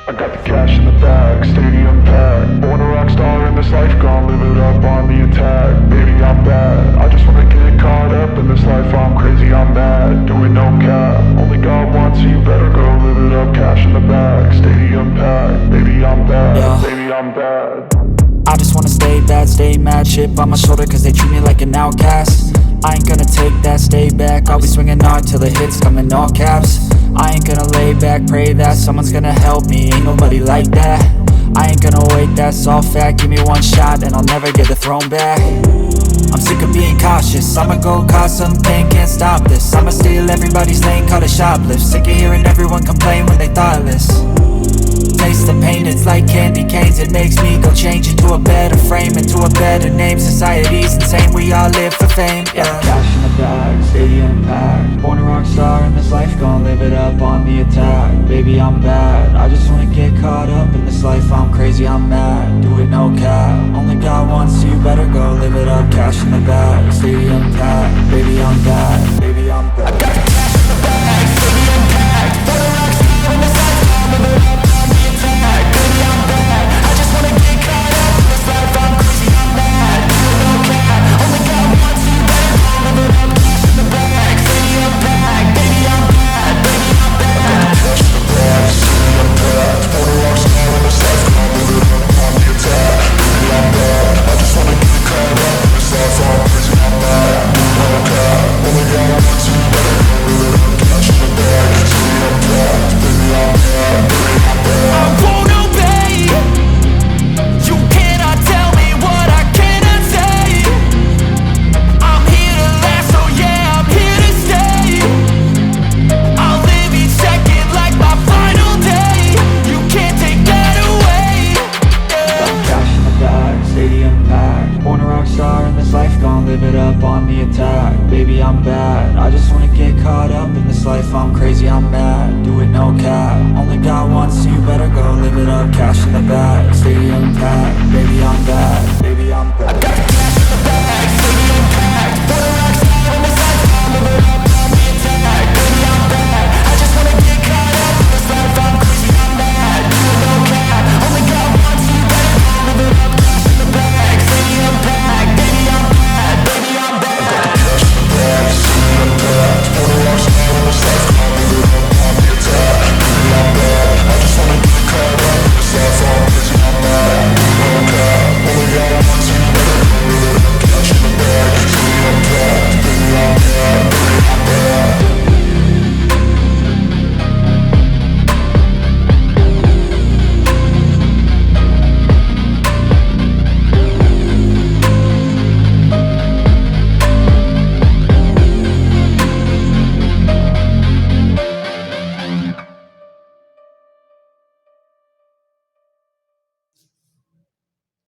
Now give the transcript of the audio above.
I got the cash in the bag, stadium packed. Born a rock star in this life, gon' live it up on the attack. Baby, I'm bad, I just wanna get caught up in this life. I'm crazy, I'm mad, doing no cap. Only God wants, so you better go live it up. Cash in the bag, stadium packed. Baby, I'm bad, Yeah. baby, I'm bad. I just wanna stay bad, stay mad. Chip on my shoulder cause they treat me like an outcast. I ain't gonna take that, stay back. I'll be swinging hard till the hits come in all caps. I ain't gonna lay back, pray that someone's gonna help me. Ain't nobody like that. I ain't gonna wait, that's all fact. Give me one shot and I'll never get the throne back. I'm sick of being cautious, I'ma go cause some pain, can't stop this. I'ma steal everybody's lane, call it shoplift. Sick of hearing everyone complain when they thoughtless. Taste the pain, it's like candy canes. It makes me go change into a better frame, into a better name. Society's insane, we all live for fame, yeah. Cash in the bag, stadium packed. Born a rock star in this life, gon' live it up on the attack. Baby, I'm bad, I just wanna get caught up in this life. I'm crazy, I'm mad, do it no cap. Only God wants, so you better go live it up. Cash in the bag, stadium packed. Baby, I'm bad, baby, I'm bad. I got the cash in the bag, stadium packed. Born a rock star in this life, gon' live it up on the attack. Baby, I'm bad, I just wanna get caught up in this life. I'm crazy, I'm mad, do it no cap. Only God wants, so you better go live it up. Cash in the bag, stadium packed. Baby, I'm bad, baby, I'm bad. Cash in the bag, stadium packed. Born a rock star in this life, gon' live it up on the attack. Baby, I'm bad, I just wanna get caught up in this life. I'm crazy, I'm mad, do it no cap. Only God wants, so you better go live it up. Cash in the bag, stadium packed. Baby, I'm bad, baby, I'm bad. I won't obey. You cannot tell me what I cannot say. I'm here to last, so yeah, I'm here to stay. I'll live each second like my final day. You can't take that away, yeah. Cash in the bag, stadium packed. Born a rock star in this life, gon' live it up on the attack. Baby, I'm bad, I just wanna get caught up in this life. I'm crazy, I'm mad, do it no cap. Only God wants, so you better go live it up. Cash in the bag, stadium packed. Baby, I'm bad, baby, I'm bad.